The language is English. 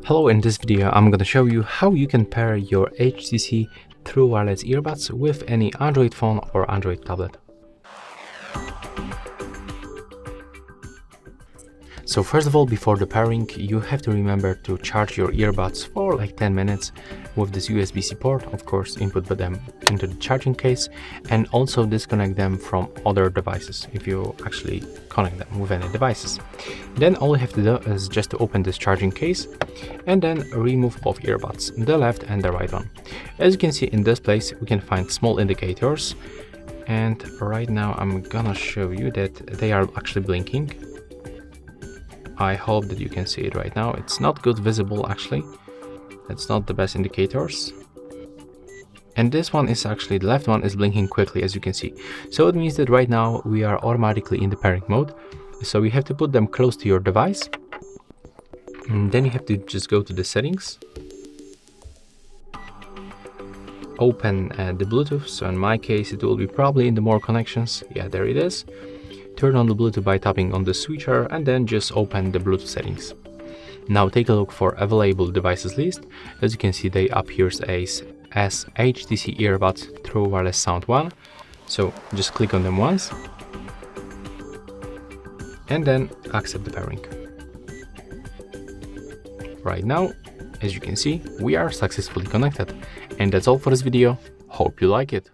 Hello, in this video I'm going to show you how you can pair your HTC True Wireless Earbuds with any Android phone or Android tablet. So first of all, before the pairing, you have to remember to charge your earbuds for like 10 minutes with this USB-C port. Of course, input them into the charging case and also disconnect them from other devices if you actually connect them with any devices. Then all you have to do is just to open this charging case and then remove both earbuds, the left and the right one. As you can see in this place, we can find small indicators, and right now I'm gonna show you that they are actually blinking. I hope that you can see it right now. It's not good visible actually. It's not the best indicators. And this one is actually, the left one is blinking quickly, as you can see. So it means that right now we are automatically in the pairing mode. So you have to put them close to your device. And then you have to just go to the settings. Open the Bluetooth. So in my case, it will be probably in the more connections. Yeah, there it is. Turn on the Bluetooth by tapping on the switcher and then just open the Bluetooth settings. Now take a look for available devices list. As you can see, they appear as HTC Earbuds True Wireless Sound 1. So just click on them once and then accept the pairing. Right now, as you can see, we are successfully connected. And that's all for this video. Hope you like it.